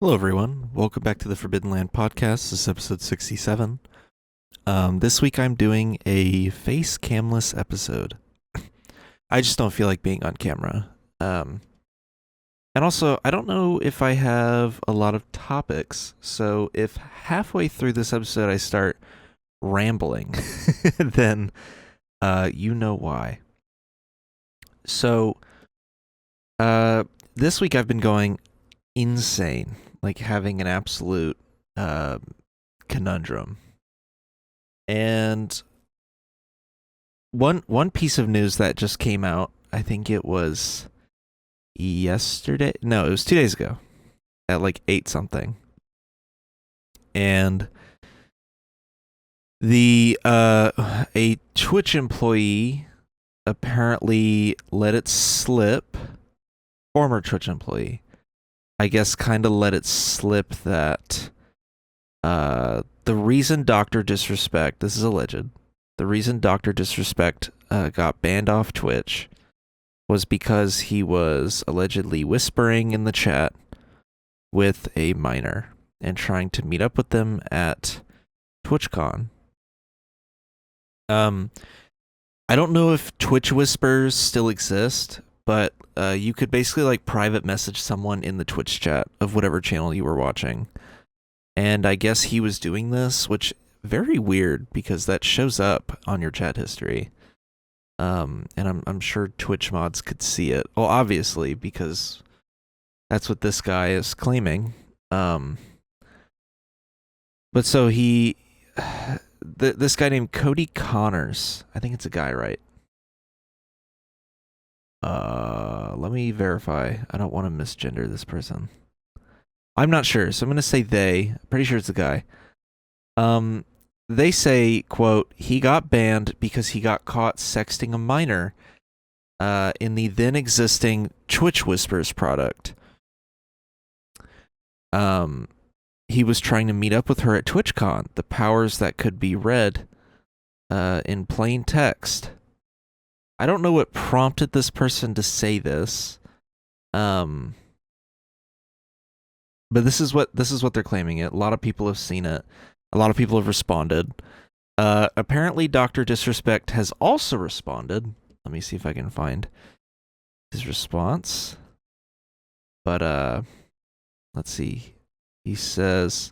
Hello, everyone. Welcome back to the Forbidden Land podcast. This is episode 67. This week I'm doing a face camless episode. I just don't feel like being on camera. And also, I don't know if I have a lot of topics. So if halfway through this episode I start rambling, then you know why. So this week I've been going insane, like having an absolute conundrum. And one piece of news that just came out, I think it was yesterday. No, it was 2 days ago at like 8 something. And the a Twitch employee apparently let it slip, former Twitch employee, I guess, kind of let it slip that the reason Dr. Disrespect, this is alleged, the reason Dr. Disrespect got banned off Twitch was because he was allegedly whispering in the chat with a minor and trying to meet up with them at TwitchCon. I don't know if Twitch whispers still exist, but you could basically like private message someone in the Twitch chat of whatever channel you were watching. And I guess he was doing this, which very weird because that shows up on your chat history. And I'm sure Twitch mods could see it. Well, obviously, because that's what this guy is claiming. But so this guy named Cody Connors, I think it's a guy, right? Let me verify. I don't want to misgender this person. I'm not sure, so I'm going to say they. Pretty sure it's a guy. They say, quote, he got banned because he got caught sexting a minor in the then existing Twitch Whispers product. He was trying to meet up with her at TwitchCon. The powers that could be read in plain text. I don't know what prompted this person to say this. But this is what they're claiming it. A lot of people have seen it. A lot of people have responded. Apparently, Dr. Disrespect has also responded. Let me see if I can find his response. But let's see. He says,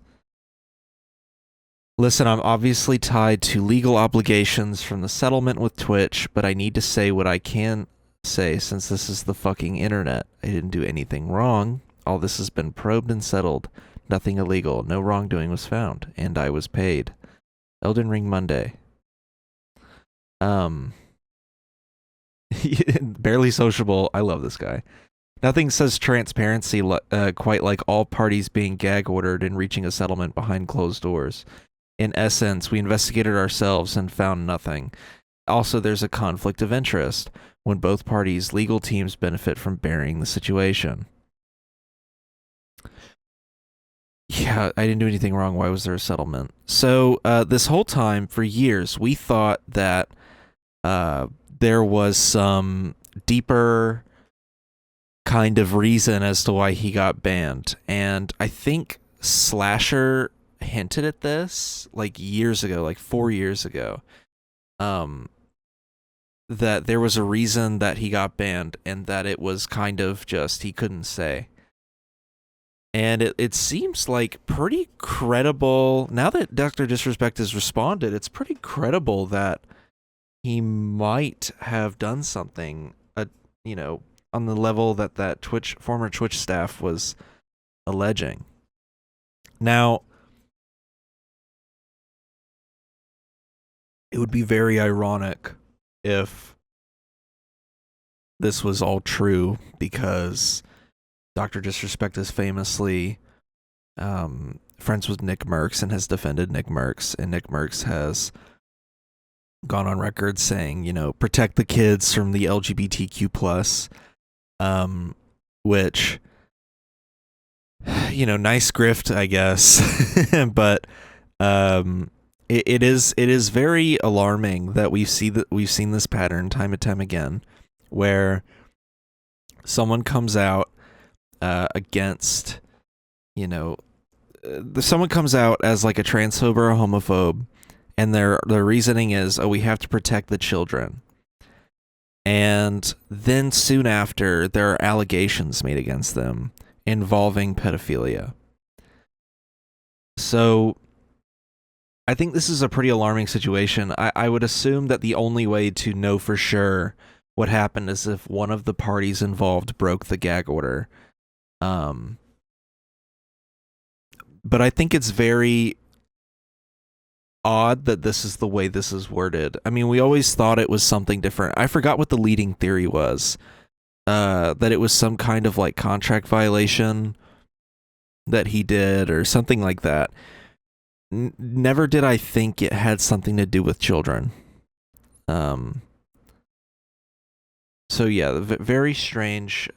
"Listen, I'm obviously tied to legal obligations from the settlement with Twitch, but I need to say what I can say since this is the fucking internet. I didn't do anything wrong. All this has been probed and settled. Nothing illegal. No wrongdoing was found. And I was paid. Elden Ring Monday." Barely sociable. I love this guy. Nothing says transparency quite like all parties being gag ordered and reaching a settlement behind closed doors. In essence, we investigated ourselves and found nothing. Also, there's a conflict of interest when both parties' legal teams benefit from burying the situation. Yeah, I didn't do anything wrong. Why was there a settlement? So this whole time, for years, we thought that there was some deeper kind of reason as to why he got banned. And I think Slasher hinted at this like years ago, like 4 years ago, that there was a reason that he got banned and that it was kind of just he couldn't say. And it seems like pretty credible. Now that Dr. Disrespect has responded, it's pretty credible that he might have done something, on the level that former Twitch staff was alleging. Now, it would be very ironic if this was all true, because Dr. Disrespect is famously friends with Nick Merckx and has defended Nick Merckx, and Nick Merckx has gone on record saying, protect the kids from the LGBTQ+, which, nice grift, I guess, but it is very alarming that we've seen this pattern time and time again, where someone comes out against you know, someone comes out as like a transphobe or a homophobe, and their reasoning is, oh, we have to protect the children. And then soon after, there are allegations made against them involving pedophilia. So I think this is a pretty alarming situation. I would assume that the only way to know for sure what happened is if one of the parties involved broke the gag order. But I think it's very odd that this is the way this is worded. I mean, we always thought it was something different. I forgot what the leading theory was. That it was some kind of like contract violation that he did or something like that. Never did I think it had something to do with children. So yeah, very strange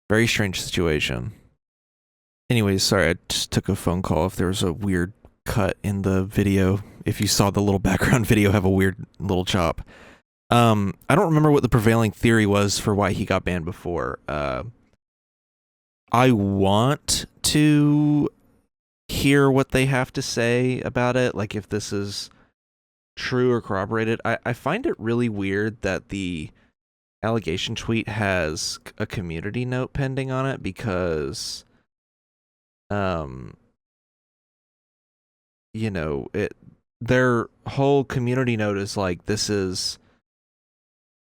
situation. Anyways, sorry, I just took a phone call. If there was a weird cut in the video, if you saw the little background video have a weird little chop. I don't remember what the prevailing theory was for why he got banned before. I want to hear what they have to say about it, like if this is true or corroborated. I find it really weird that the allegation tweet has a community note pending on it because you know, their whole community note is like, this is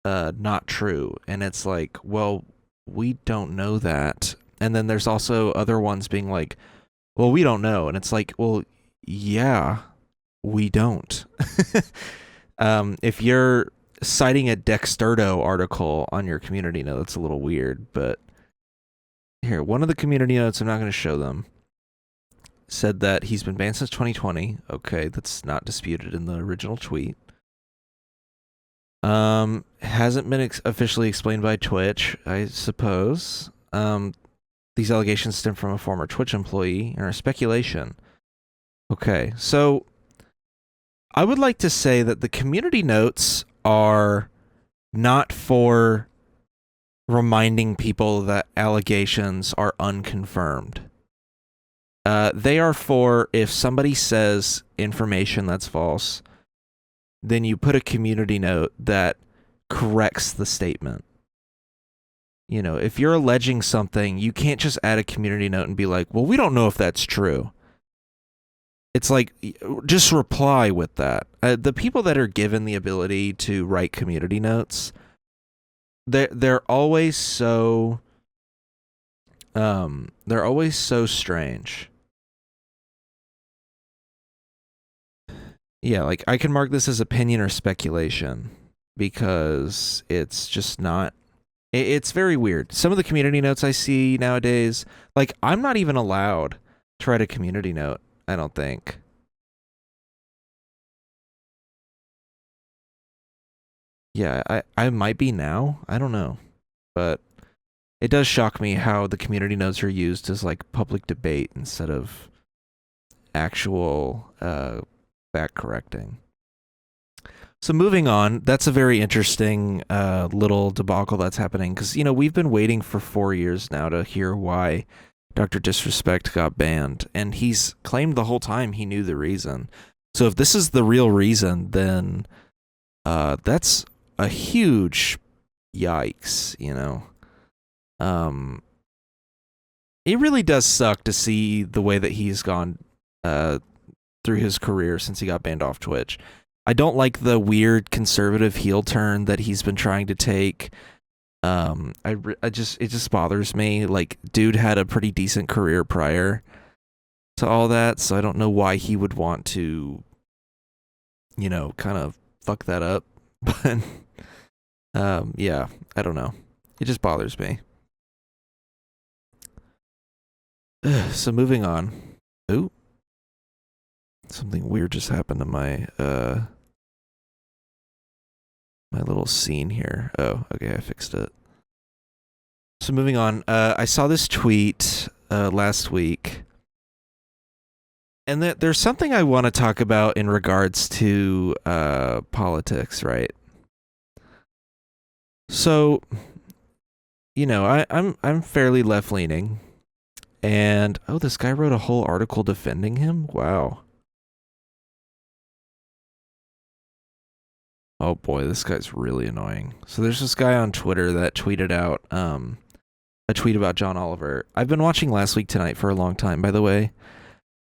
not true, and it's like, well, we don't know that. And then there's also other ones being like, well, we don't know, and it's like, well, yeah, we don't. If you're citing a Dexterdo article on your community note, that's a little weird. But here, one of the community notes, I'm not going to show them, said that he's been banned since 2020. Okay, that's not disputed in the original tweet. Hasn't been officially explained by Twitch, I suppose. These allegations stem from a former Twitch employee and are speculation. Okay, so I would like to say that the community notes are not for reminding people that allegations are unconfirmed. They are for if somebody says information that's false, then you put a community note that corrects the statement. You know, if you're alleging something, you can't just add a community note and be like, well, we don't know if that's true. It's like, just reply with that. The people that are given the ability to write community notes, they're always so strange. Yeah, like I can mark this as opinion or speculation because it's just not. It's very weird. Some of the community notes I see nowadays, like I'm not even allowed to write a community note, I don't think. Yeah, I might be now. I don't know. But it does shock me how the community notes are used as like public debate instead of actual back correcting. So moving on, that's a very interesting little debacle that's happening because, you know, we've been waiting for 4 years now to hear why Dr. Disrespect got banned, and he's claimed the whole time he knew the reason. So if this is the real reason, then that's a huge yikes, you know. It really does suck to see the way that he's gone through his career since he got banned off Twitch. I don't like the weird conservative heel turn that he's been trying to take. It just bothers me. Like, dude had a pretty decent career prior to all that, so I don't know why he would want to, you know, kind of fuck that up. But yeah, I don't know. It just bothers me. So moving on. Ooh. Something weird just happened to my my little scene here. Oh, okay, I fixed it. So moving on, I saw this tweet last week, and there's something I want to talk about in regards to politics, right? So, you know, I'm fairly left leaning, And oh, this guy wrote a whole article defending him. Wow. Oh boy, this guy's really annoying. So there's this guy on Twitter that tweeted out a tweet about John Oliver. I've been watching Last Week Tonight for a long time, by the way,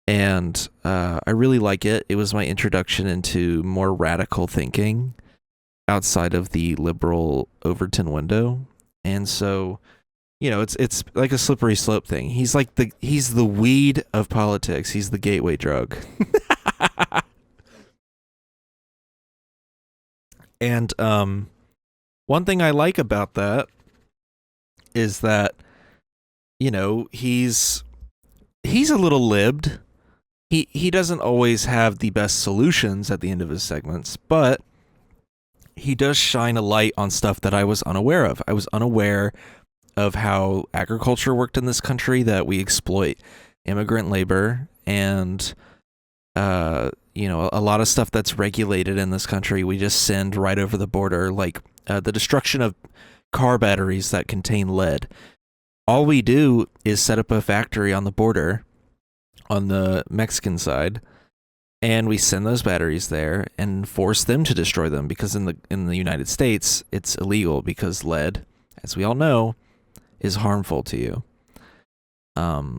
and I really like it. It was my introduction into more radical thinking outside of the liberal Overton window, and so it's like a slippery slope thing. He's the weed of politics. He's the gateway drug. And one thing I like about that is that he's a little libbed. He doesn't always have the best solutions at the end of his segments, but he does shine a light on stuff that I was unaware of. I was unaware of how agriculture worked in this country, that we exploit immigrant labor, and a lot of stuff that's regulated in this country we just send right over the border, like the destruction of car batteries that contain lead. All we do is set up a factory on the border on the Mexican side, and we send those batteries there and force them to destroy them, because in the United States it's illegal, because lead, as we all know, is harmful to you.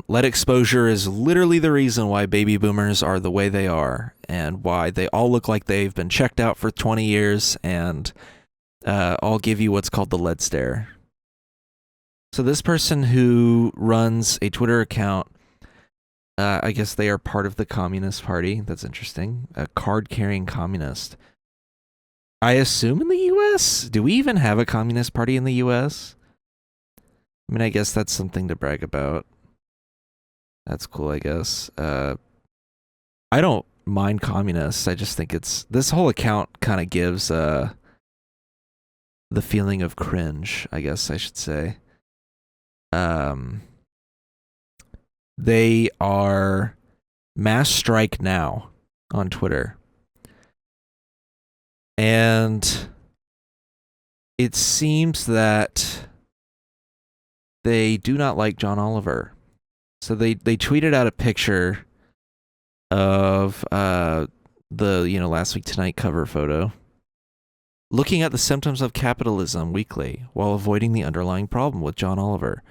Lead exposure is literally the reason why baby boomers are the way they are, and why they all look like they've been checked out for 20 years, and I'll give you what's called the lead stare. So this person who runs a Twitter account, I guess they are part of the Communist Party. That's interesting. A card-carrying communist. I assume in the U.S.? Do we even have a Communist Party in the U.S.? I mean, I guess that's something to brag about. That's cool, I guess. I don't mind communists. I just think this whole account kind of gives the feeling of cringe, I guess I should say. They are Mass Strike Now on Twitter. And it seems that they do not like John Oliver. So they tweeted out a picture of the Last Week Tonight cover photo, looking at the symptoms of capitalism weekly while avoiding the underlying problem with John Oliver.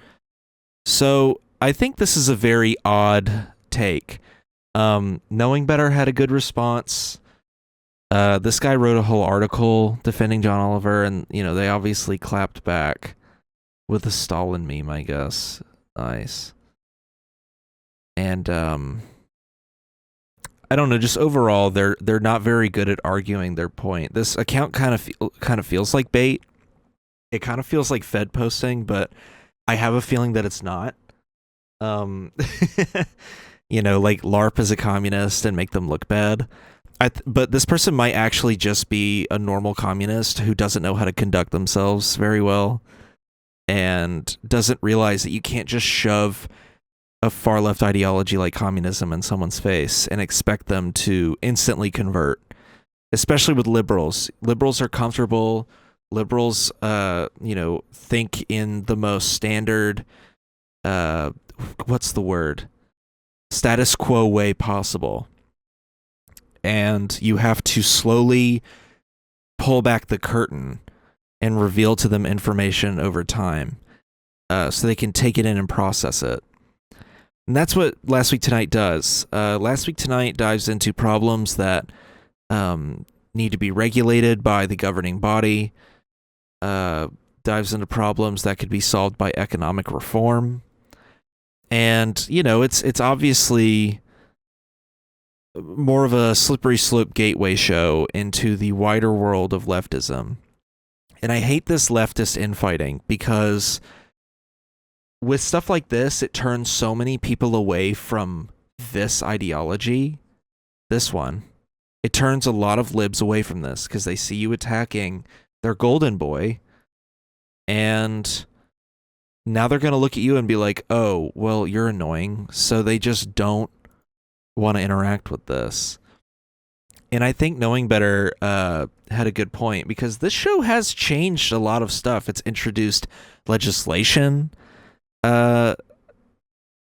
So I think this is a very odd take. Knowing Better had a good response. This guy wrote a whole article defending John Oliver, and they obviously clapped back with a Stalin meme, I guess. Nice. And I don't know, just overall they're not very good at arguing their point. This account kind of feels like bait. It kind of feels like Fed posting, but I have a feeling that it's not. Like LARP is a communist and make them look bad. But this person might actually just be a normal communist who doesn't know how to conduct themselves very well, and doesn't realize that you can't just shove a far left ideology like communism in someone's face and expect them to instantly convert, especially with liberals. Liberals are comfortable. Liberals, think in the most standard, what's the word? Status quo way possible. And you have to slowly pull back the curtain and reveal to them information over time, so they can take it in and process it. And that's what Last Week Tonight does. Last Week Tonight dives into problems that need to be regulated by the governing body, dives into problems that could be solved by economic reform. And, it's obviously more of a slippery slope gateway show into the wider world of leftism. And I hate this leftist infighting, because with stuff like this, it turns so many people away from this ideology. This one. It turns a lot of libs away from this, because they see you attacking their golden boy, and now they're going to look at you and be like, oh, well, you're annoying, so they just don't want to interact with this. And I think Knowing Better had a good point, because this show has changed a lot of stuff. It's introduced legislation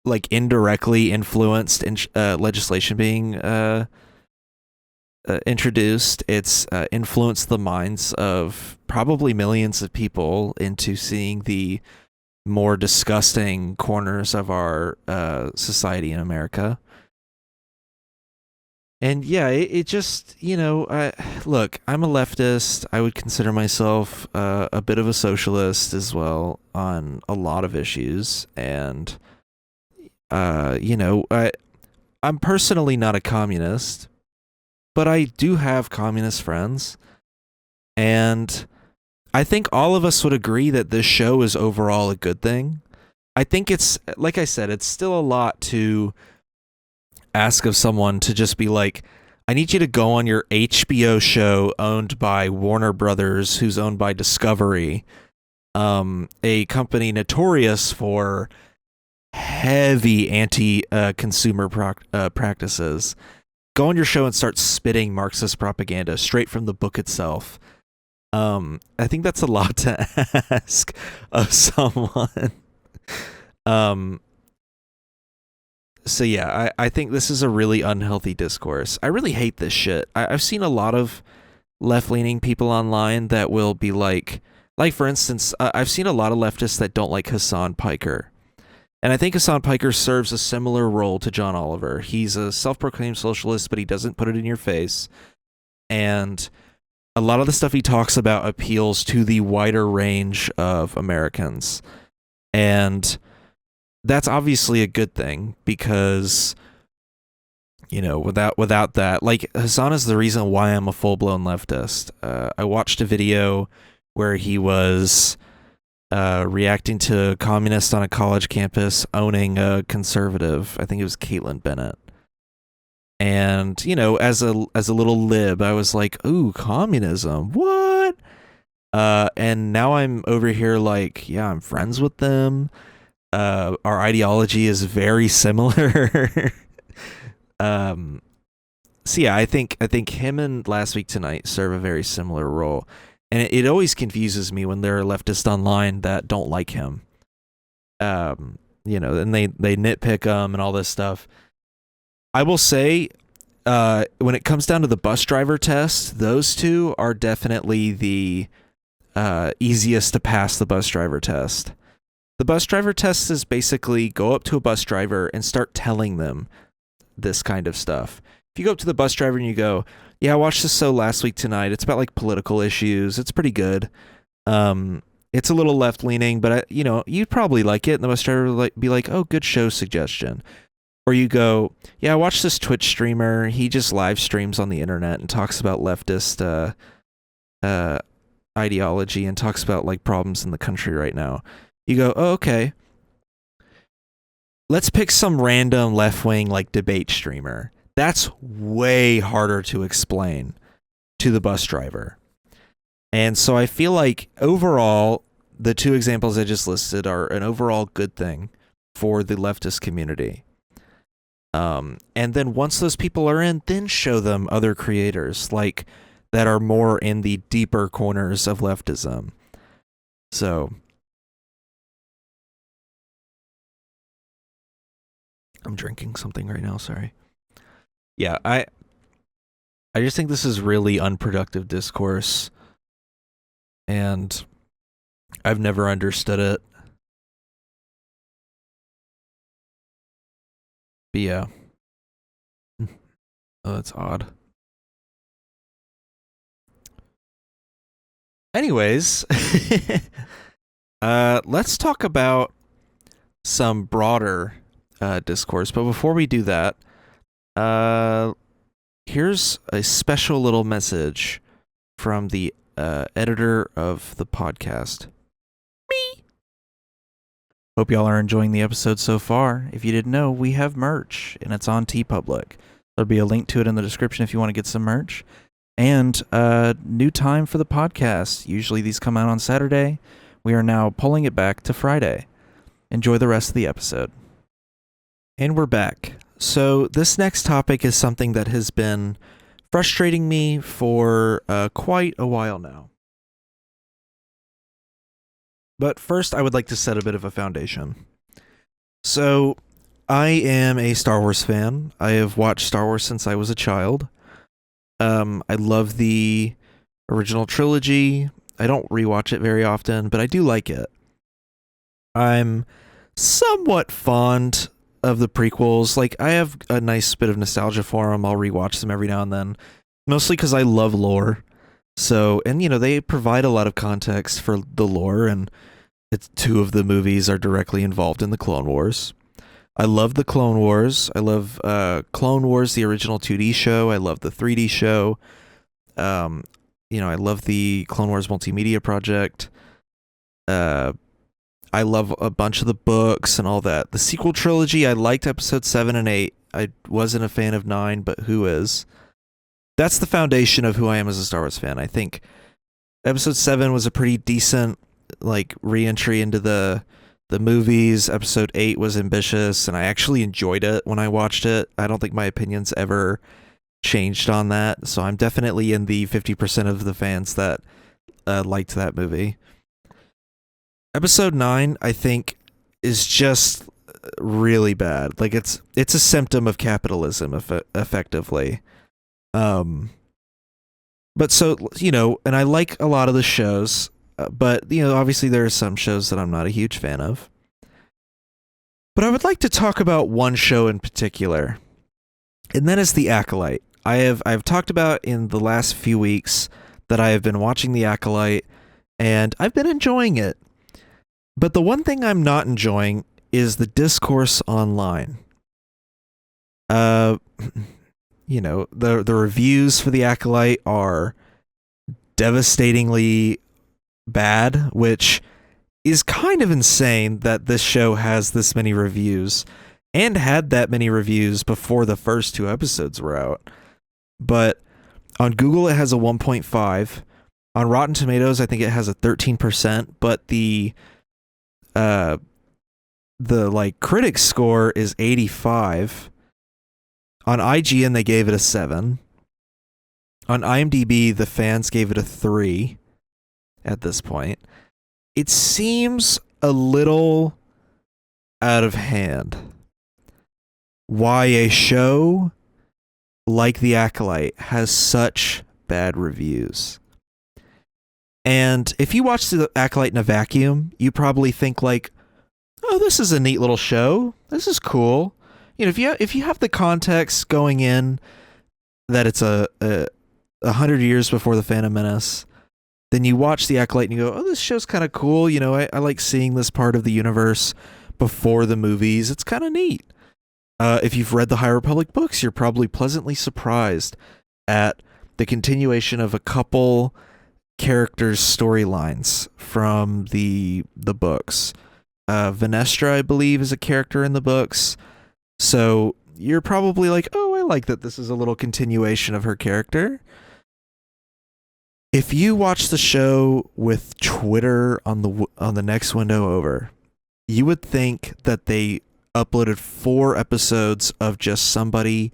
like indirectly influenced legislation being introduced. It's influenced the minds of probably millions of people into seeing the more disgusting corners of our society in America. And yeah, it just, look, I'm a leftist. I would consider myself a bit of a socialist as well on a lot of issues. And, I'm personally not a communist, but I do have communist friends. And I think all of us would agree that this show is overall a good thing. I think it's, like I said, it's still a lot to ask of someone to just be like, I need you to go on your HBO show owned by Warner Brothers, who's owned by Discovery, a company notorious for heavy anti-consumer practices. Go on your show and start spitting Marxist propaganda straight from the book itself. I think that's a lot to ask of someone. So yeah, I think this is a really unhealthy discourse. I really hate this shit. I've seen a lot of left-leaning people online that will be like for instance, I've seen a lot of leftists that don't like Hassan Piker. And I think Hassan Piker serves a similar role to John Oliver. He's a self-proclaimed socialist, but he doesn't put it in your face. And a lot of the stuff he talks about appeals to the wider range of Americans. And that's obviously a good thing because, without that, like, Hassan is the reason why I'm a full-blown leftist. I watched a video where he was reacting to communists on a college campus owning a conservative. I think it was Caitlin Bennett. And, as a little lib, I was like, ooh, communism, what? And now I'm over here like, yeah, I'm friends with them. Our ideology is very similar. So yeah, I think him and Last Week Tonight serve a very similar role. And it always confuses me when there are leftists online that don't like him. And they nitpick him and all this stuff. I will say, when it comes down to the bus driver test, those two are definitely the easiest to pass the bus driver test. The bus driver test is basically go up to a bus driver and start telling them this kind of stuff. If you go up to the bus driver and you go, yeah, I watched this show Last Week Tonight. It's about like political issues. It's pretty good. It's a little left leaning, but you'd probably like it. And the bus driver would be like, oh, good show suggestion. Or you go, yeah, I watched this Twitch streamer. He just live streams on the internet and talks about leftist ideology and talks about like problems in the country right now. You go, oh, okay. Let's pick some random left-wing like debate streamer. That's way harder to explain to the bus driver. And so I feel like overall, the two examples I just listed are an overall good thing for the leftist community. And then once those people are in, then show them other creators like that are more in the deeper corners of leftism. So I'm drinking something right now, sorry. Yeah, I just think this is really unproductive discourse, and I've never understood it. But yeah. Oh, that's odd. Anyways, let's talk about some broader discourse. But before we do that, here's a special little message from the editor of the podcast. Me. Hope y'all are enjoying the episode so far. If you didn't know, we have merch, and it's on TeePublic. There'll be a link to it in the description if you want to get some merch. And new time for the podcast. Usually these come out on Saturday. We are now pulling it back to Friday. Enjoy the rest of the episode. And we're back. So this next topic is something that has been frustrating me for quite a while now. But first, I would like to set a bit of a foundation. So I am a Star Wars fan. I have watched Star Wars since I was a child. I love the original trilogy. I don't rewatch it very often, but I do like it. I'm somewhat fond of the prequels. Like, I have a nice bit of nostalgia for them. I'll rewatch them every now and then, mostly because I love lore. So, and they provide a lot of context for the lore, and two of the movies are directly involved in the Clone Wars. I love the Clone Wars. I love Clone Wars, the original 2D show. I love the 3D show. I love the Clone Wars multimedia project. I love a bunch of the books and all that. The sequel trilogy, I liked episode 7 and 8. I wasn't a fan of 9, but who is? That's the foundation of who I am as a Star Wars fan. I think episode 7 was a pretty decent re-entry into the movies. Episode 8 was ambitious, and I actually enjoyed it when I watched it. I don't think my opinions ever changed on that, so I'm definitely in the 50% of the fans that liked that movie. Episode 9, I think, is just really bad. Like, it's a symptom of capitalism, effectively. But so, and I like a lot of the shows, but, obviously there are some shows that I'm not a huge fan of. But I would like to talk about one show in particular, and that is The Acolyte. I've talked about in the last few weeks that I have been watching The Acolyte, and I've been enjoying it. But the one thing I'm not enjoying is the discourse online. The reviews for The Acolyte are devastatingly bad, which is kind of insane that this show has this many reviews, and had that many reviews before the first 2 episodes were out. But on Google it has a 1.5. On Rotten Tomatoes I think it has a 13%, but the critics score is 85. On IGN they gave it a 7. On IMDb the fans gave it a 3 at this point. It seems a little out of hand why a show like The Acolyte has such bad reviews. And if you watch The Acolyte in a vacuum, you probably think oh, this is a neat little show. This is cool. If you have the context going in that it's 100 years before the Phantom Menace, then you watch The Acolyte and you go, oh, this show's kind of cool. I like seeing this part of the universe before the movies. It's kind of neat. If you've read the High Republic books, you're probably pleasantly surprised at the continuation of a couple characters' storylines from the books. Venestra, I believe, is a character in the books. So you're probably like, oh, I like that this is a little continuation of her character. If you watch the show with Twitter on the next window over, you would think that they uploaded 4 episodes of just somebody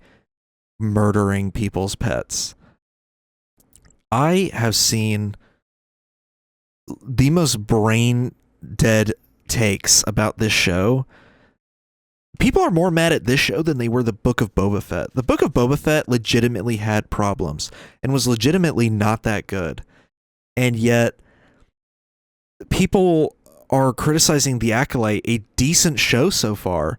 murdering people's pets. I have seen the most brain dead takes about this show. People are more mad at this show than they were the Book of Boba Fett. The Book of Boba Fett legitimately had problems and was legitimately not that good. And yet, people are criticizing The Acolyte, a decent show so far,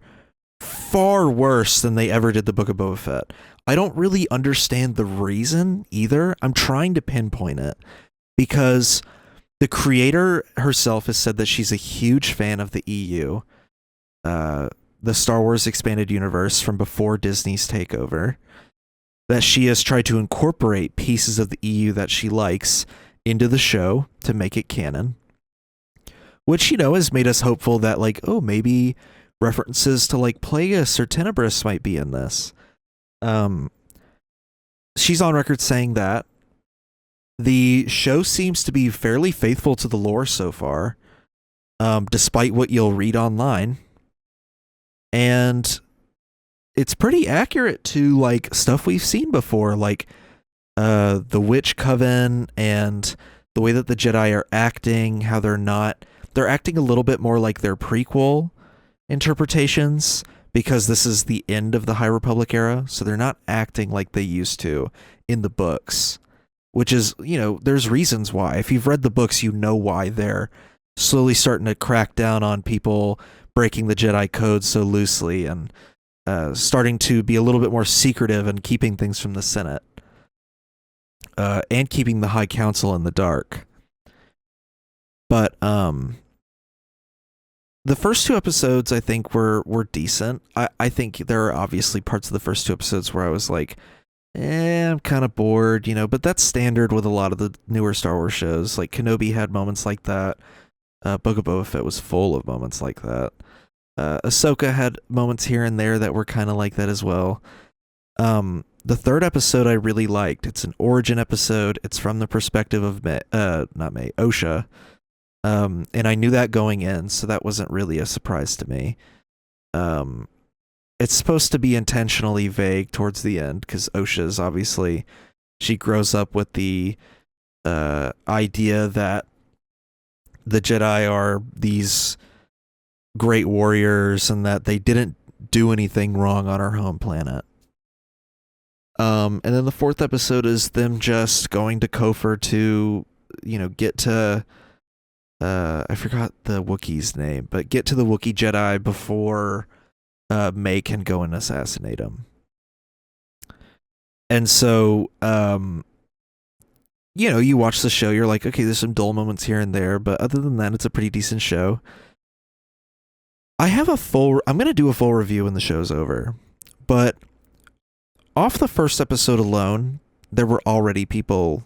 far worse than they ever did the Book of Boba Fett. I don't really understand the reason either. I'm trying to pinpoint it because the creator herself has said that she's a huge fan of the EU, the Star Wars Expanded Universe from before Disney's takeover, that she has tried to incorporate pieces of the EU that she likes into the show to make it canon, which, has made us hopeful that, maybe references to, Plagueis or Tenebris might be in this. She's on record saying that. The show seems to be fairly faithful to the lore so far, despite what you'll read online. And it's pretty accurate to, stuff we've seen before, the Witch Coven and the way that the Jedi are acting, how they're acting a little bit more like their prequel interpretations, because this is the end of the High Republic era, so they're not acting like they used to in the books, which is, there's reasons why. If you've read the books, you know why they're slowly starting to crack down on people breaking the Jedi code so loosely and starting to be a little bit more secretive and keeping things from the Senate and keeping the High Council in the dark. But the first 2 episodes, I think, were decent. I think there are obviously parts of the first 2 episodes where I was like, I'm kind of bored, but that's standard with a lot of the newer Star Wars shows. Like Kenobi had moments like that. Book of Boba Fett was full of moments like that. Ahsoka had moments here and there that were kind of like that as well. The 3rd episode I really liked. It's an origin episode. It's from the perspective of Osha. And I knew that going in, so that wasn't really a surprise to me. It's supposed to be intentionally vague towards the end, because Osha's obviously, she grows up with the idea that the Jedi are these great warriors and that they didn't do anything wrong on our home planet. And then the 4th episode is them just going to Kofor to, get to, I forgot the Wookiee's name, but get to the Wookiee Jedi before May can go and assassinate him. And so, you watch the show, you're like, okay, there's some dull moments here and there, but other than that, it's a pretty decent show. I'm going to do a full review when the show's over, but off the first episode alone, there were already people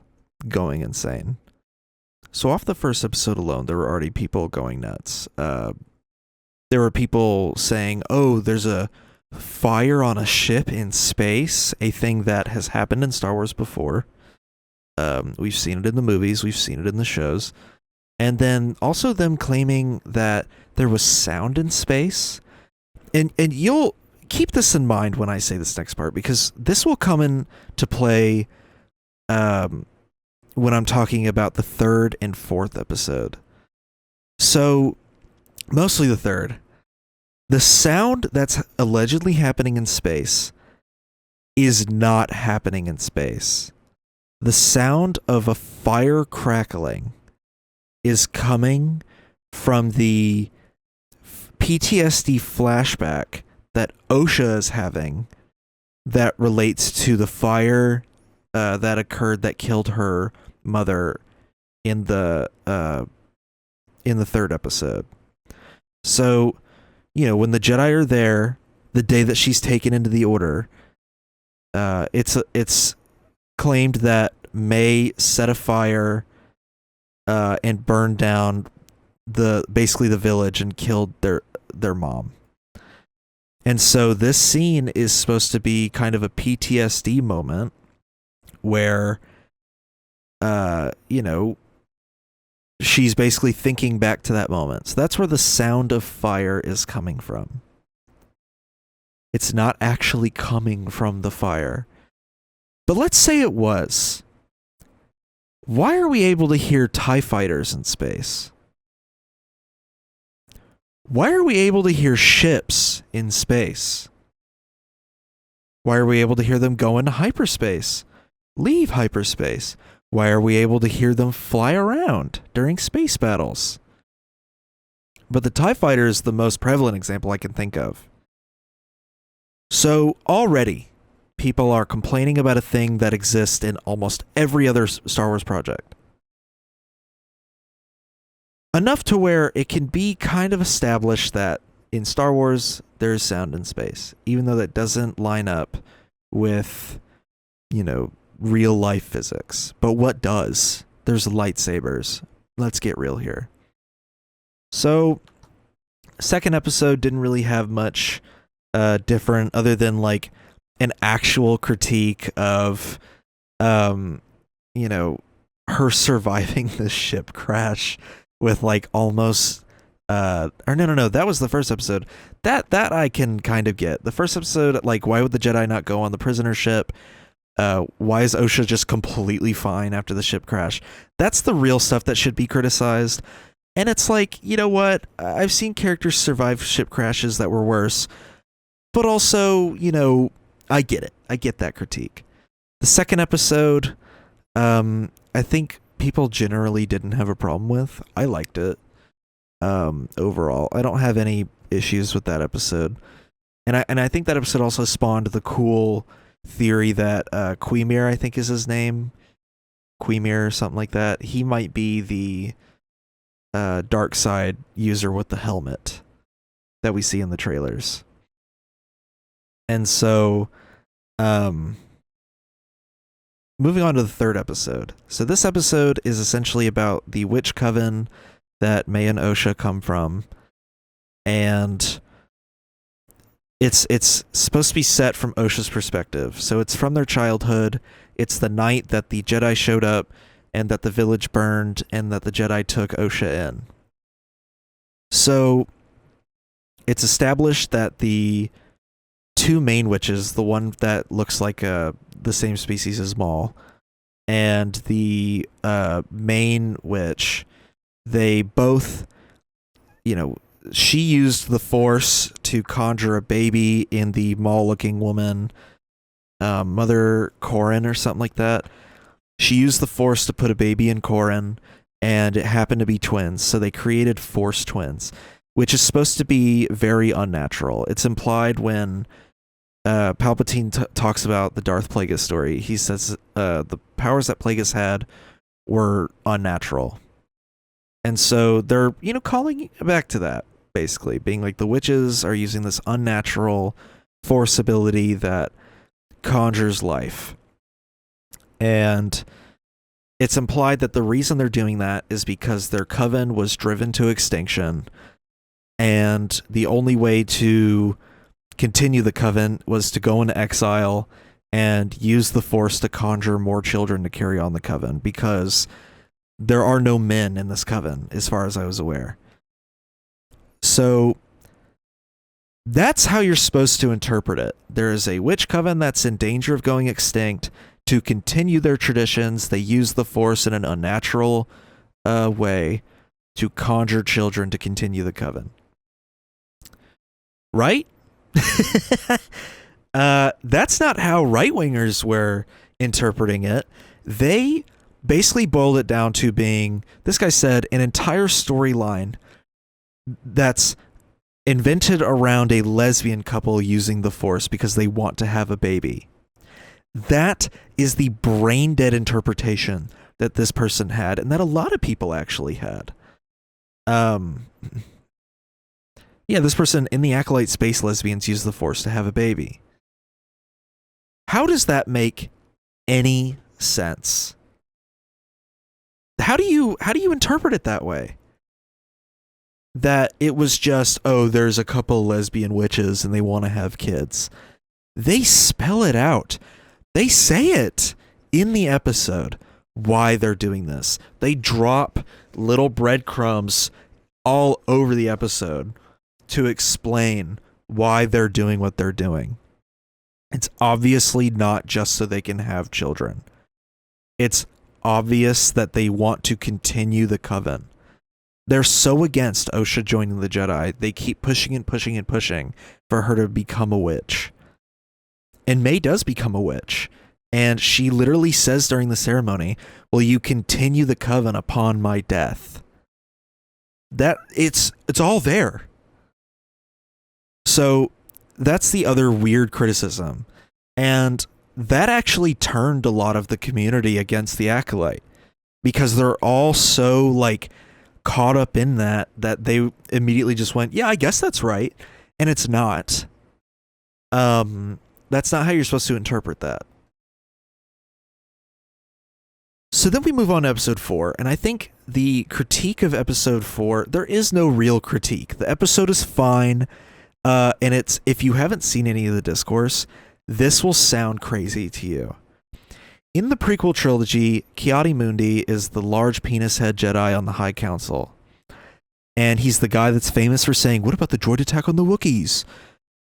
going insane. So off the first episode alone, there were already people going nuts. There were people saying, oh, there's a fire on a ship in space, a thing that has happened in Star Wars before. We've seen it in the movies, we've seen it in the shows. And then also them claiming that there was sound in space. And you'll keep this in mind when I say this next part, because this will come into play when I'm talking about the 3rd and 4th episode. So, mostly the 3rd. The sound that's allegedly happening in space is not happening in space. The sound of a fire crackling is coming from the PTSD flashback that Osha is having that relates to the fire that occurred that killed her mother in the 3rd episode. So, when the Jedi are there, the day that she's taken into the Order, it's claimed that May set a fire and burned down basically the village and killed their mom. And so this scene is supposed to be kind of a PTSD moment where, she's basically thinking back to that moment. So that's where the sound of fire is coming from. It's not actually coming from the fire. But let's say it was. Why are we able to hear TIE fighters in space? Why are we able to hear ships in space? Why are we able to hear them go into hyperspace? Leave hyperspace? Why are we able to hear them fly around during space battles? But the TIE fighter is the most prevalent example I can think of. So already, people are complaining about a thing that exists in almost every other Star Wars project. Enough to where it can be kind of established that in Star Wars, there's sound in space, even though that doesn't line up with, real life physics. But what does? There's lightsabers. Let's get real here. So, 2nd episode didn't really have much different other than like an actual critique of, her surviving the ship crash with like almost, no, that was the 1st episode. That I can kind of get. The 1st episode, like, why would the Jedi not go on the prisoner ship? Why is Osha just completely fine after the ship crash? That's the real stuff that should be criticized. And it's like, you know what? I've seen characters survive ship crashes that were worse. But also, I get it. I get that critique. The second episode, I think people generally didn't have a problem with. I liked it. Overall, I don't have any issues with that episode. And I think that episode also spawned the cool theory that Quimir, I think is his name, Quimir or something like that. He might be the dark side user with the helmet that we see in the trailers. And so, moving on to the third episode. So this episode is essentially about the witch coven that May and Osha come from, and it's supposed to be set from Osha's perspective. So it's from their childhood. It's the night that the Jedi showed up and that the village burned and that the Jedi took Osha in. So it's established that the two main witches, the one that looks like the same species as Maul, and the main witch, they both, she used the Force to conjure a baby in the Maul-looking woman, Mother Corrin or something like that. She used the Force to put a baby in Corrin, and it happened to be twins, so they created Force twins, which is supposed to be very unnatural. It's implied when Palpatine talks about the Darth Plagueis story. He says the powers that Plagueis had were unnatural. And so they're, calling back to that, basically, being like the witches are using this unnatural Force ability that conjures life. And it's implied that the reason they're doing that is because their coven was driven to extinction, and the only way to continue the coven was to go into exile and use the Force to conjure more children to carry on the coven, because there are no men in this coven, as far as I was aware. So that's how you're supposed to interpret it. There is a witch coven that's in danger of going extinct. To continue their traditions, they use the Force in an unnatural way to conjure children to continue the coven. Right? That's not how right-wingers were interpreting it. They basically boiled it down to being, this guy said, an entire storyline that's invented around a lesbian couple using the Force because they want to have a baby. That is the brain-dead interpretation that this person had, and that a lot of people actually had. This person in the Acolyte space, lesbians use the Force to have a baby. How does that make any sense? How do you interpret it that way? That it was just, there's a couple lesbian witches and they want to have kids. They spell it out. They say it in the episode why they're doing this. They drop little breadcrumbs all over the episode to explain why they're doing what they're doing. It's obviously not just so they can have children. It's obvious that they want to continue the coven. They're so against Osha joining the Jedi, they keep pushing and pushing and pushing for her to become a witch. And May does become a witch. And she literally says during the ceremony, "Will you continue the coven upon my death?" That it's all there. So that's the other weird criticism. And that actually turned a lot of the community against the Acolyte, because they're all so caught up in that they immediately just went, yeah, I guess that's right. And it's not. That's not how you're supposed to interpret that. So then we move on to episode 4, and I think the critique of episode 4, there is no real critique. The episode is fine, and if you haven't seen any of the discourse, this will sound crazy to you. In the prequel trilogy, Ki-Adi-Mundi is the large penis head Jedi on the High Council. And he's the guy that's famous for saying, "What about the droid attack on the Wookiees?"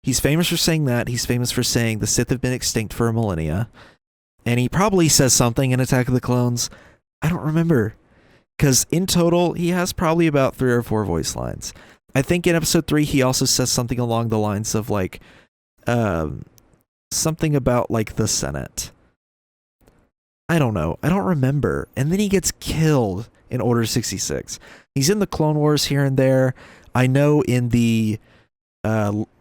He's famous for saying that. He's famous for saying the Sith have been extinct for a millennia. And he probably says something in Attack of the Clones. I don't remember. Because in total, he has probably about 3 or 4 voice lines. I think in episode 3, he also says something along the lines of um, something about like the Senate. I don't know. I don't remember. And then he gets killed in Order 66. He's in the Clone Wars here and there. I know in the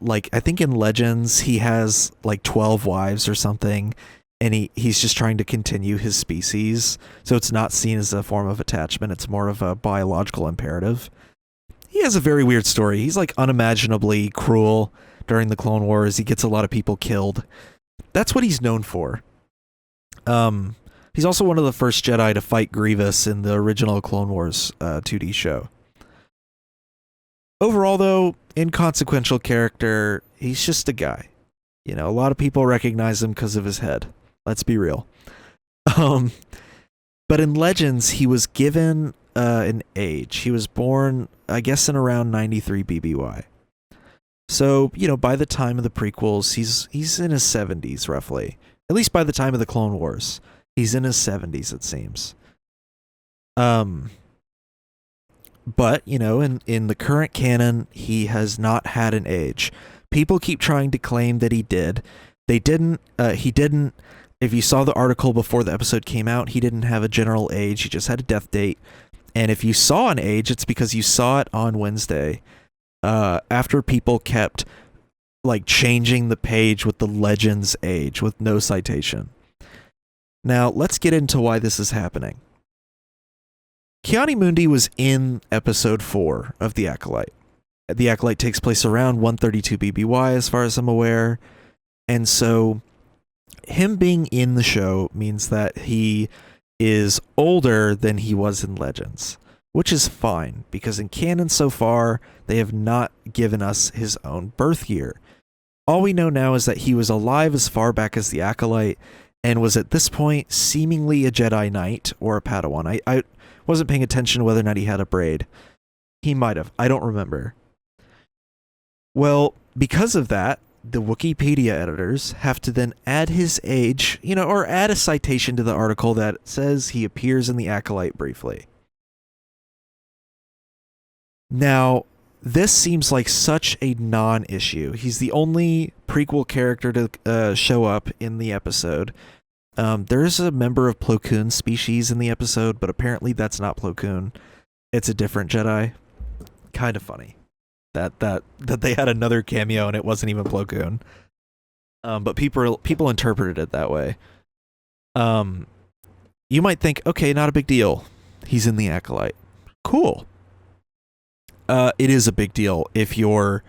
like I think in Legends he has like 12 wives or something, and he's just trying to continue his species. So it's not seen as a form of attachment, it's more of a biological imperative. He has a very weird story. He's like unimaginably cruel during the Clone Wars. He gets a lot of people killed. That's what he's known for. He's also one of the first Jedi to fight Grievous in the original Clone Wars 2D show. Overall, though, inconsequential character. He's just a guy. You know, a lot of people recognize him because of his head. Let's be real. But in Legends, he was given an age. He was born, I guess, in around 93 BBY. So, you know, by the time of the prequels, he's in his 70s, roughly. At least by the time of the Clone Wars. He's in his 70s, it seems. But, you know, in the current canon, he has not had an age. People keep trying to claim that he did. They didn't. He didn't. If you saw the article before the episode came out, he didn't have a general age. He just had a death date. And if you saw an age, it's because you saw it on Wednesday. After people kept like changing the page with the Legends age with no citation. Now, let's get into why this is happening. Ki-Adi-Mundi was in episode 4 of The Acolyte. The Acolyte takes place around 132 BBY, as far as I'm aware. And so, him being in the show means that he is older than he was in Legends. Which is fine, because in canon so far, they have not given us his own birth year. All we know now is that he was alive as far back as the Acolyte, and was at this point seemingly a Jedi Knight or a Padawan. I wasn't paying attention to whether or not he had a braid. He might have. I don't remember. Well, because of that, the Wikipedia editors have to then add his age, you know, or add a citation to the article that says he appears in the Acolyte briefly. Now, this seems like such a non-issue. He's the only prequel character to show up in the episode. There's a member of Plo Koon species in the episode, but apparently that's not Plo Koon. It's a different Jedi. Kind of funny that they had another cameo and it wasn't even Plo Koon. But people interpreted it that way. You might think, okay, not a big deal. He's in the Acolyte. Cool. It is a big deal if you're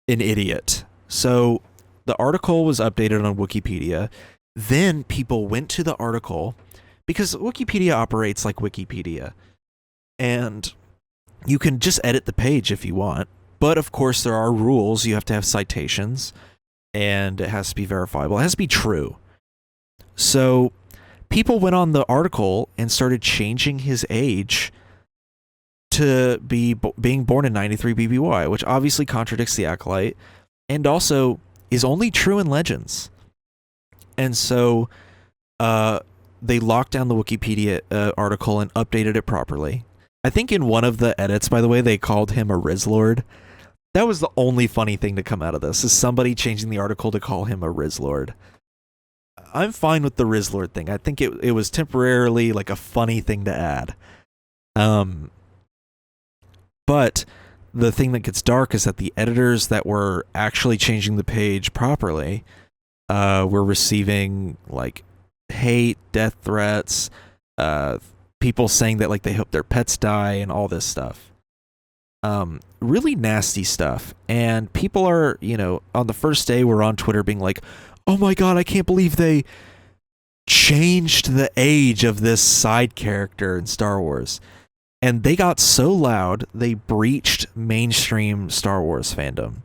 an idiot. So the article was updated on Wikipedia. Then people went to the article because Wikipedia operates like Wikipedia. And you can just edit the page if you want. But of course there are rules. You have to have citations and it has to be verifiable. It has to be true. So people went on the article and started changing his age to be being born in 93 BBY, which obviously contradicts the Acolyte and also is only true in Legends. And so they locked down the Wikipedia article and updated it properly. I think in one of the edits, by the way, they called him a Rizlord. That was the only funny thing to come out of this, is somebody changing the article to call him a Rizlord. I'm fine with the Rizlord thing. I think it was temporarily like a funny thing to add. But the thing that gets dark is that the editors that were actually changing the page properly were receiving like hate, death threats, people saying that like they hope their pets die and all this stuff. Really nasty stuff. And people are, you know, on the first day we're on Twitter being like, oh my god, I can't believe they changed the age of this side character in Star Wars. And they got so loud, they breached mainstream Star Wars fandom.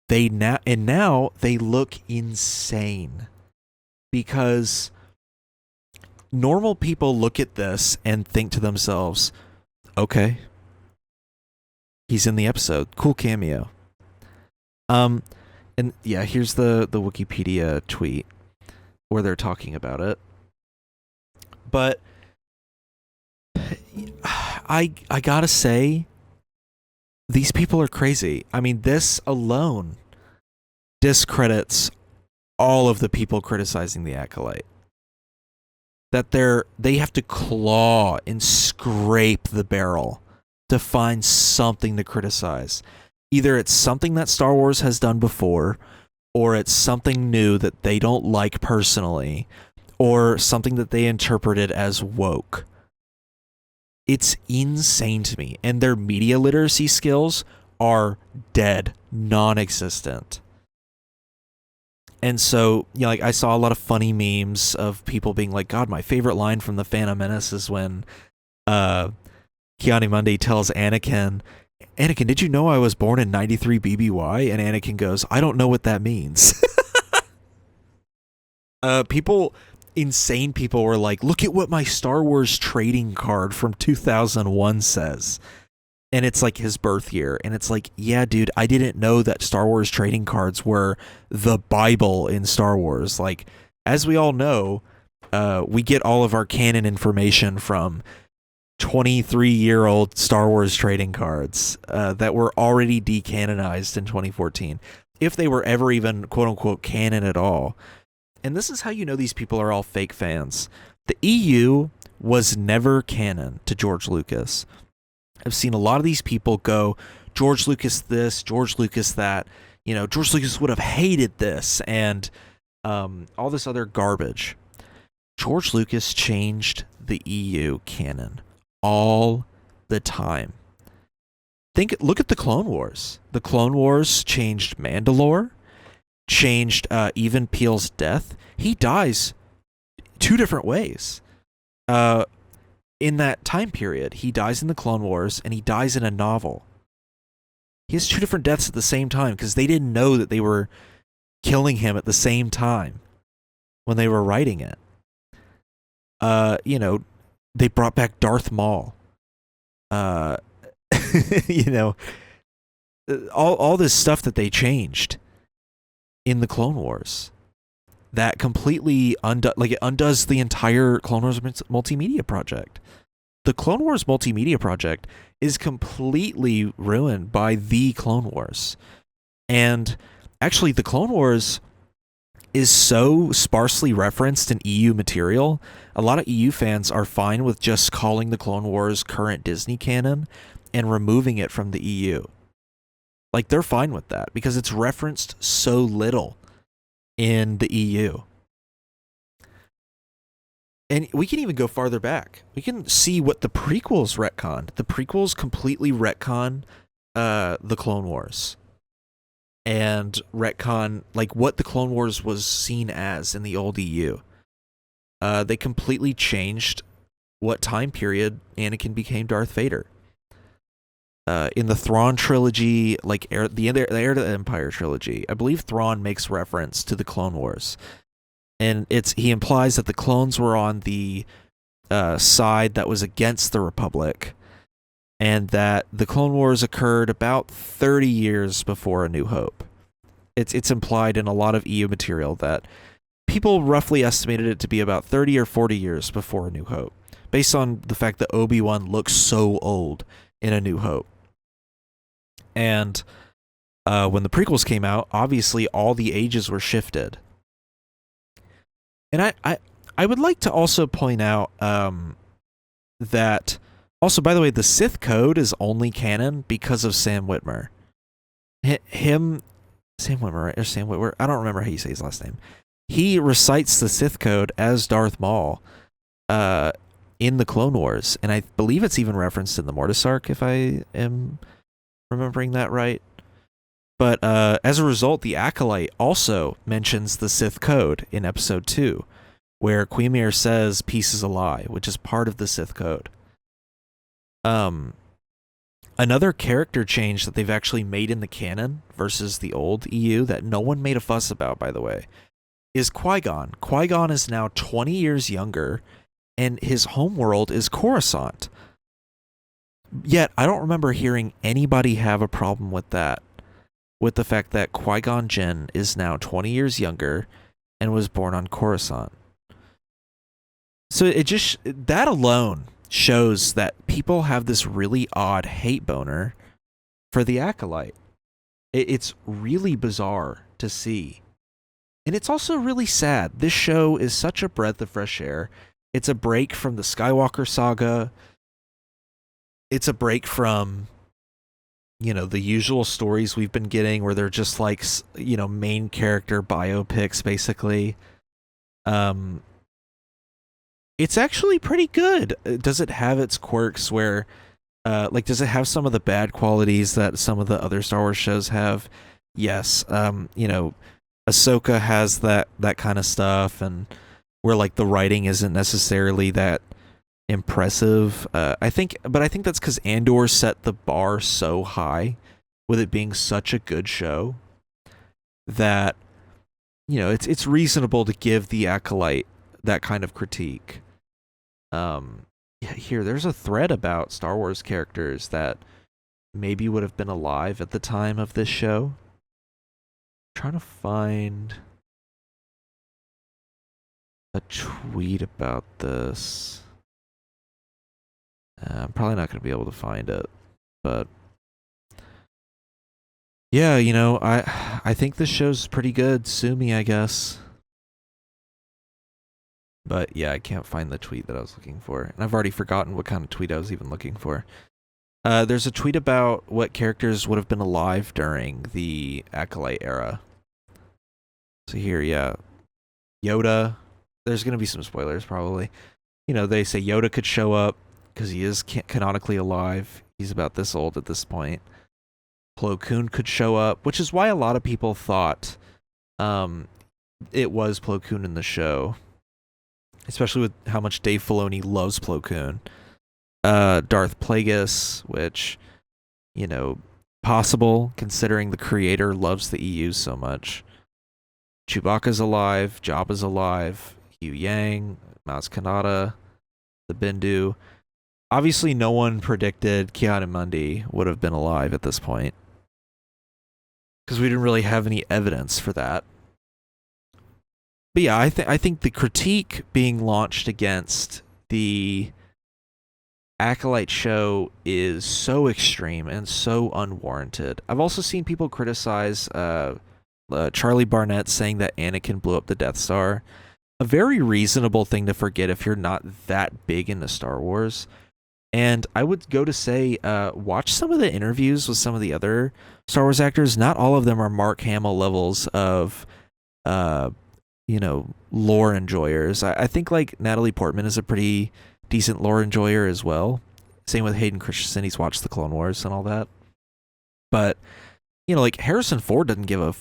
Now they look insane. Because normal people look at this and think to themselves, okay, he's in the episode. Cool cameo. And yeah, here's the Wikipedia tweet where they're talking about it. But I gotta say, these people are crazy. I mean, this alone discredits all of the people criticizing the Acolyte. That they have to claw and scrape the barrel to find something to criticize. Either it's something that Star Wars has done before, or it's something new that they don't like personally, or something that they interpreted as woke. It's insane to me. And their media literacy skills are dead, non-existent. And so, you know, like I saw a lot of funny memes of people being like, God, my favorite line from The Phantom Menace is when Ki-Adi-Mundi tells Anakin, did you know I was born in 93 BBY? And Anakin goes, I don't know what that means. Insane people were like, look at what my Star Wars trading card from 2001 says. And it's like his birth year. And it's like, yeah, dude, I didn't know that Star Wars trading cards were the Bible in Star Wars. Like, as we all know, we get all of our canon information from 23-year-old Star Wars trading cards that were already decanonized in 2014. If they were ever even, quote-unquote, canon at all. And this is how you know these people are all fake fans. The EU was never canon to George Lucas. I've seen a lot of these people go, George Lucas this, George Lucas that. You know, George Lucas would have hated this, and all this other garbage. George Lucas changed the EU canon all the time. Look at the Clone Wars. The Clone Wars changed Mandalore, changed Even Peel's death. He dies 2 different ways. In that time period, he dies in the Clone Wars and he dies in a novel. He has 2 different deaths at the same time because they didn't know that they were killing him at the same time when they were writing it. You know, they brought back Darth Maul. You know, all this stuff that they changed in the Clone Wars that completely undoes the entire Clone Wars multimedia project. The Clone Wars multimedia project is completely ruined by the Clone Wars. And actually, the Clone Wars is so sparsely referenced in EU material, a lot of EU fans are fine with just calling the Clone Wars current Disney canon and removing it from the EU. Like, they're fine with that because it's referenced so little in the EU. And we can even go farther back. We can see what the prequels retconned. The prequels completely retcon the Clone Wars. And retcon, like, what the Clone Wars was seen as in the old EU. They completely changed what time period Anakin became Darth Vader. In the Thrawn trilogy, like the Heir to the Empire trilogy, I believe Thrawn makes reference to the Clone Wars. And he implies that the clones were on the side that was against the Republic, and that the Clone Wars occurred about 30 years before A New Hope. It's implied in a lot of EU material that people roughly estimated it to be about 30 or 40 years before A New Hope, based on the fact that Obi-Wan looks so old in A New Hope. And when the prequels came out, obviously all the ages were shifted. And I would like to also point out that, also, by the way, the Sith Code is only canon because of Sam Witwer. Sam Witwer, right? Or Sam Witwer? I don't remember how you say his last name. He recites the Sith Code as Darth Maul in the Clone Wars, and I believe it's even referenced in the Mortis arc, if I am remembering that right. But as a result, the Acolyte also mentions the Sith Code in Episode 2, where Quimir says peace is a lie, which is part of the Sith Code. Another character change that they've actually made in the canon versus the old EU that no one made a fuss about, by the way, is Qui-Gon. Qui-Gon is now 20 years younger, and his homeworld is Coruscant. Yet, I don't remember hearing anybody have a problem with that. With the fact that Qui-Gon Jinn is now 20 years younger and was born on Coruscant. So that alone shows that people have this really odd hate boner for the Acolyte. It's really bizarre to see. And it's also really sad. This show is such a breath of fresh air. It's a break from the Skywalker saga. It's a break from, the usual stories we've been getting where they're just like, main character biopics, basically. It's actually pretty good. Does it have its quirks where, does it have some of the bad qualities that some of the other Star Wars shows have? Yes. Ahsoka has that kind of stuff, and where like the writing isn't necessarily that impressive. I think that's because Andor set the bar so high with it being such a good show that it's reasonable to give the Acolyte that kind of critique. Here, there's a thread about Star Wars characters that maybe would have been alive at the time of this show. I'm trying to find a tweet about this. I'm probably not going to be able to find it, but yeah, I think this show's pretty good. Sue me, I guess. But yeah, I can't find the tweet that I was looking for. And I've already forgotten what kind of tweet I was even looking for. There's a tweet about what characters would have been alive during the Acolyte era. So here, yeah. Yoda. There's going to be some spoilers, probably. They say Yoda could show up because he is canonically alive. He's about this old at this point. Plo Koon could show up, which is why a lot of people thought it was Plo Koon in the show. Especially with how much Dave Filoni loves Plo Koon. Darth Plagueis, which, possible considering the creator loves the EU so much. Chewbacca's alive, Jabba's alive, Hugh Yang, Maz Kanata, the Bendu. Obviously, no one predicted Ki-Adi-Mundi would have been alive at this point, because we didn't really have any evidence for that. But yeah, I think the critique being launched against the Acolyte show is so extreme and so unwarranted. I've also seen people criticize Charlie Barnett saying that Anakin blew up the Death Star. A very reasonable thing to forget if you're not that big into Star Wars. And I would go to say, watch some of the interviews with some of the other Star Wars actors. Not all of them are Mark Hamill levels of lore enjoyers. I think like Natalie Portman is a pretty decent lore enjoyer as well. Same with Hayden Christensen. He's watched the Clone Wars and all that. But, like Harrison Ford doesn't give a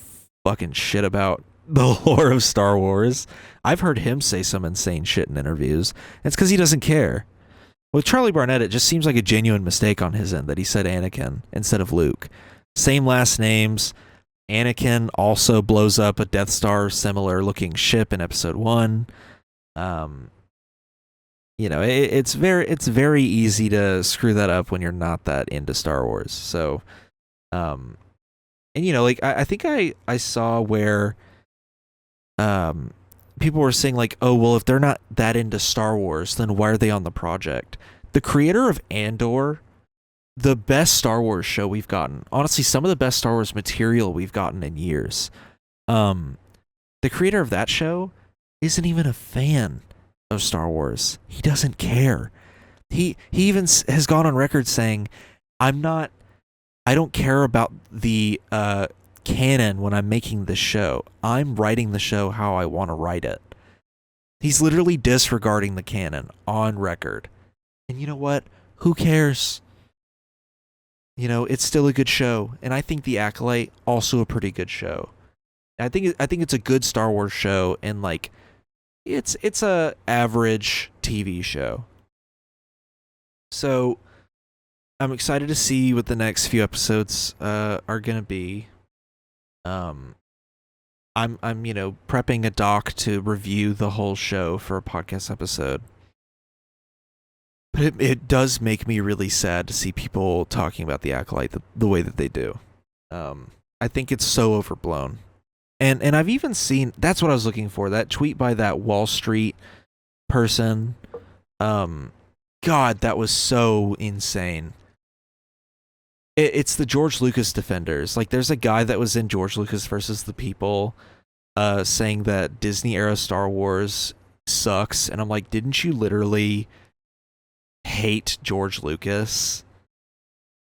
fucking shit about the lore of Star Wars. I've heard him say some insane shit in interviews. It's because he doesn't care. With Charlie Barnett, it just seems like a genuine mistake on his end that he said Anakin instead of Luke. Same last names. Anakin also blows up a Death Star similar looking ship in episode 1. It's very easy to screw that up when you're not that into Star Wars. So, I think I saw where people were saying like, oh, well, if they're not that into Star Wars, then why are they on the project? The creator of Andor, the best Star Wars show we've gotten. Honestly, some of the best Star Wars material we've gotten in years. The creator of that show isn't even a fan of Star Wars. He doesn't care. He even has gone on record saying, I don't care about the canon when I'm making this show. I'm writing the show how I want to write it. He's literally disregarding the canon on record. And you know what? Who cares? It's still a good show, and I think The Acolyte also a pretty good show. I think it's a good Star Wars show, and like, it's a average TV show. So, I'm excited to see what the next few episodes are gonna be. I'm prepping a doc to review the whole show for a podcast episode. But it does make me really sad to see people talking about the Acolyte the way that they do. I think it's so overblown. And I've even seen, that's what I was looking for, that tweet by that Wall Street person. God, that was so insane. It's the George Lucas defenders. Like, there's a guy that was in George Lucas versus the People, saying that Disney era Star Wars sucks, and I'm like, didn't you literally hate George Lucas?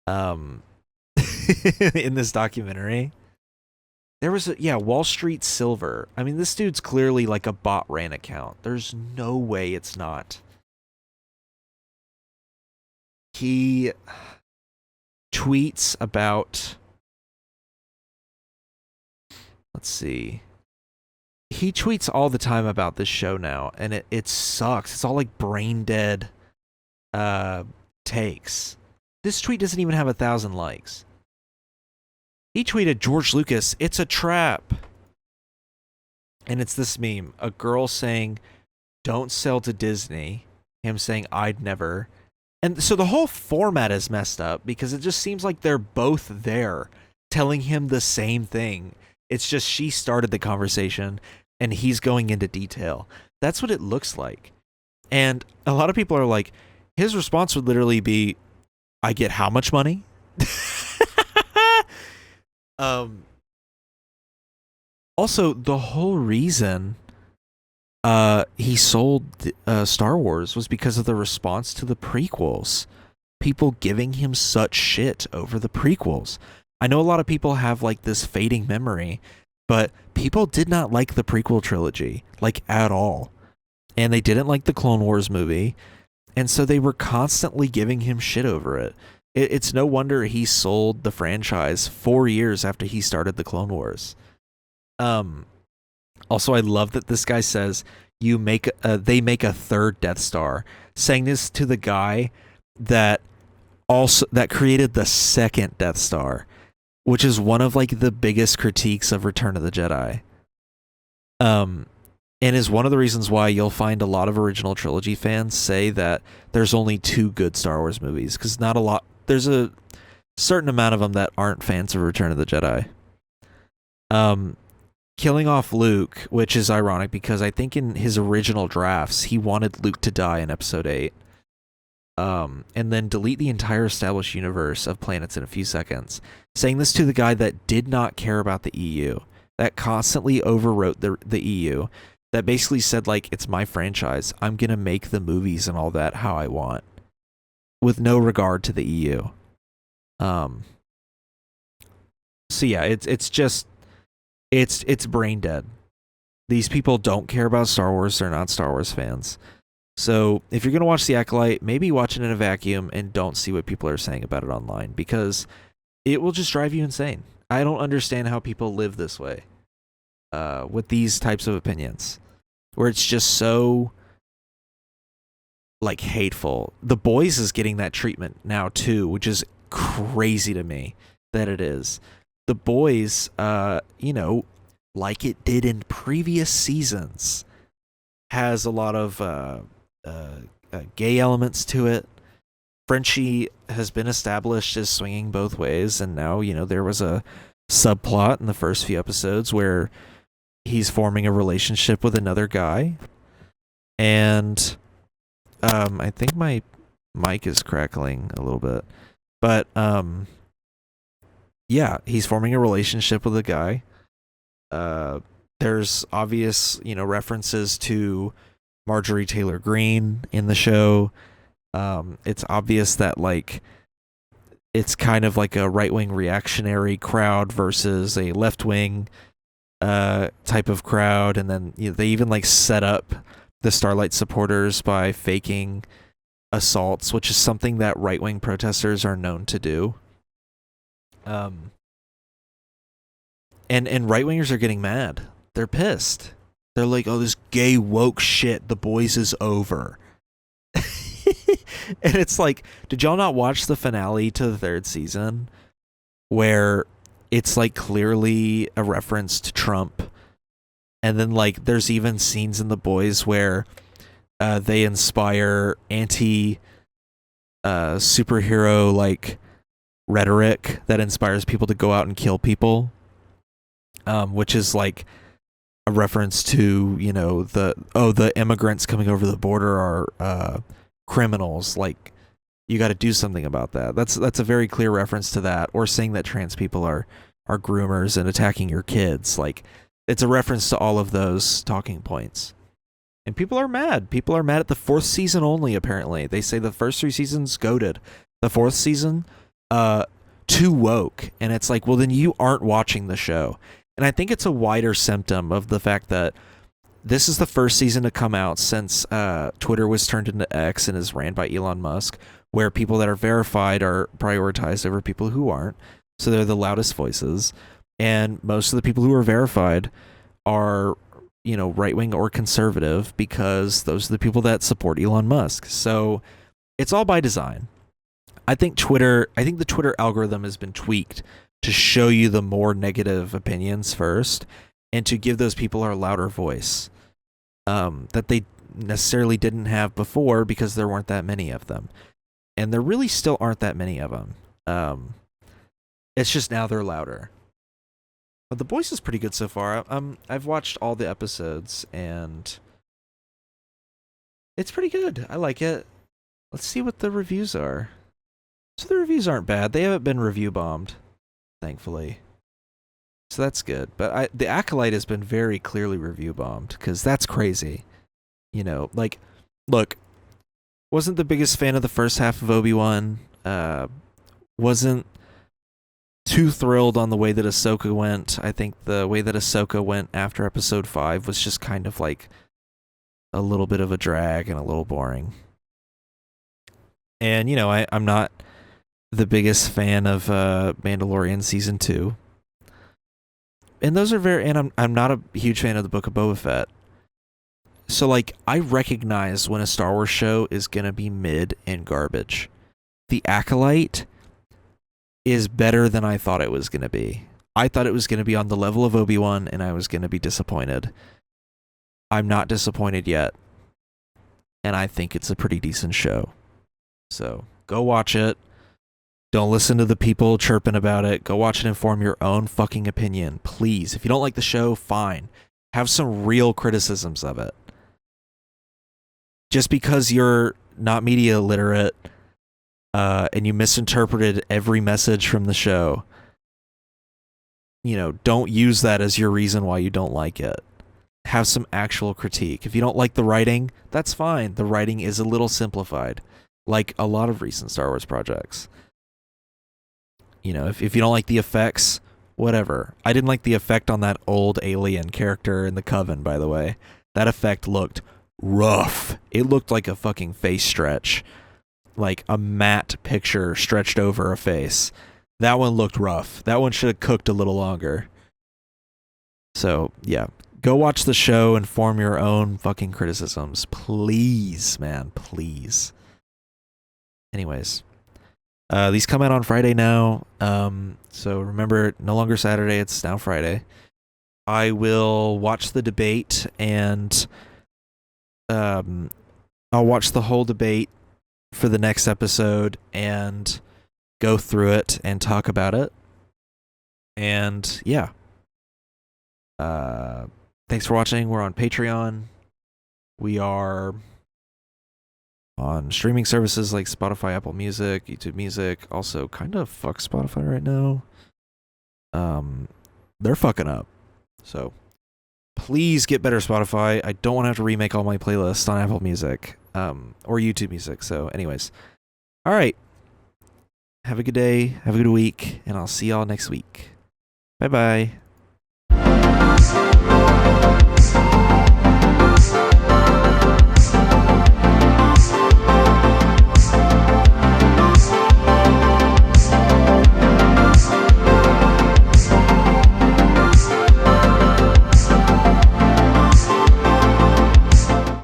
Um, in this documentary, there was Wall Street Silver. I mean, this dude's clearly like a bot ran account. There's no way it's not. He tweets about, let's see, he tweets all the time about this show now, and it sucks. It's all like brain dead takes. This tweet doesn't even have 1,000 likes. He tweeted, George Lucas, it's a trap. And it's this meme, a girl saying, don't sell to Disney, him saying, I'd never. And so the whole format is messed up because it just seems like they're both there telling him the same thing. It's just she started the conversation and he's going into detail. That's what it looks like. And a lot of people are like, his response would literally be, I get how much money? Also, the whole reason he sold Star Wars was because of the response to the prequels. People giving him such shit over the prequels. I know a lot of people have like this fading memory, but people did not like the prequel trilogy, like at all. And they didn't like the Clone Wars movie. And so they were constantly giving him shit over it. It's no wonder he sold the franchise 4 years after he started the Clone Wars. Also, I love that this guy says they make a third Death Star, saying this to the guy that created the second Death Star, which is one of like the biggest critiques of Return of the Jedi. And is one of the reasons why you'll find a lot of original trilogy fans say that there's only 2 good Star Wars movies, because there's a certain amount of them that aren't fans of Return of the Jedi. Killing off Luke, which is ironic because I think in his original drafts he wanted Luke to die in Episode 8, and then delete the entire established universe of planets in a few seconds. Saying this to the guy that did not care about the EU, that constantly overwrote the EU, that basically said, like, it's my franchise, I'm gonna make the movies and all that how I want, with no regard to the EU. So yeah, it's brain dead. These people don't care about Star Wars. They're not Star Wars fans. So if you're going to watch The Acolyte, maybe watch it in a vacuum and don't see what people are saying about it online, because it will just drive you insane. I don't understand how people live this way with these types of opinions, where it's just so like hateful. The Boys is getting that treatment now too, which is crazy to me that it is. The Boys, like it did in previous seasons, has a lot of gay elements to it. Frenchie has been established as swinging both ways, and now, there was a subplot in the first few episodes where he's forming a relationship with another guy. And I think my mic is crackling a little bit. But yeah, he's forming a relationship with a guy. There's obvious, references to Marjorie Taylor Greene in the show. It's obvious that like it's kind of like a right-wing reactionary crowd versus a left-wing type of crowd, and then they even like set up the Starlight supporters by faking assaults, which is something that right-wing protesters are known to do. And right-wingers are getting mad. They're pissed. They're like, oh, this gay woke shit, The Boys is over. And it's like, did y'all not watch the finale to the 3rd season, where it's like clearly a reference to Trump? And then like there's even scenes in The Boys where they inspire anti superhero like rhetoric that inspires people to go out and kill people, which is like a reference to the immigrants coming over the border are criminals, like you got to do something about that. That's a very clear reference to that, or saying that trans people are groomers and attacking your kids. Like, it's a reference to all of those talking points. And people are mad. People are mad at the 4th season only, apparently. They say the first 3 seasons goated. The 4th season, too woke. And it's like, well, then you aren't watching the show. And I think it's a wider symptom of the fact that this is the first season to come out since Twitter was turned into X and is ran by Elon Musk, where people that are verified are prioritized over people who aren't. So they're the loudest voices. And most of the people who are verified are, you know, right-wing or conservative, because those are the people that support Elon Musk. So it's all by design. I think the Twitter algorithm has been tweaked to show you the more negative opinions first, and to give those people a louder voice that they necessarily didn't have before, because there weren't that many of them. And there really still aren't that many of them. It's just now they're louder. But The Boys is pretty good so far. I've watched all the episodes, and it's pretty good. I like it. Let's see what the reviews are. So the reviews aren't bad. They haven't been review bombed, thankfully. So that's good. But the Acolyte has been very clearly review bombed, because that's crazy. You know, like, look, wasn't the biggest fan of the first half of Obi-Wan. Wasn't too thrilled on the way that Ahsoka went. I think the way that Ahsoka went after episode 5 was just kind of like a little bit of a drag and a little boring. And, you know, I'm not the biggest fan of Mandalorian season 2. And those are and I'm not a huge fan of the Book of Boba Fett. So, like, I recognize when a Star Wars show is gonna be mid and garbage. The Acolyte is better than I thought it was gonna be. I thought it was gonna be on the level of Obi-Wan, and I was gonna be disappointed. I'm not disappointed yet. And I think it's a pretty decent show. So, go watch it. Don't listen to the people chirping about it. Go watch it and form your own fucking opinion. Please. If you don't like the show, fine. Have some real criticisms of it. Just because you're not media literate and you misinterpreted every message from the show, you know, don't use that as your reason why you don't like it. Have some actual critique. If you don't like the writing, that's fine. The writing is a little simplified, like a lot of recent Star Wars projects. You know, if you don't like the effects, whatever. I didn't like the effect on that old alien character in the Coven, by the way. That effect looked rough. It looked like a fucking face stretch. Like a matte picture stretched over a face. That one looked rough. That one should have cooked a little longer. So, yeah. Go watch the show and form your own fucking criticisms. Please, man. Please. Anyways. These come out on Friday now. So remember, no longer Saturday, it's now Friday. I will watch the debate, and I'll watch the whole debate for the next episode and go through it and talk about it. And yeah. Thanks for watching. We're on Patreon. We are on streaming services like Spotify, Apple Music, YouTube Music. Also, kind of fuck Spotify right now. They're fucking up. So, please get better, Spotify. I don't want to have to remake all my playlists on Apple Music, or YouTube Music. So, anyways. All right. Have a good day. Have a good week. And I'll see y'all next week. Bye-bye.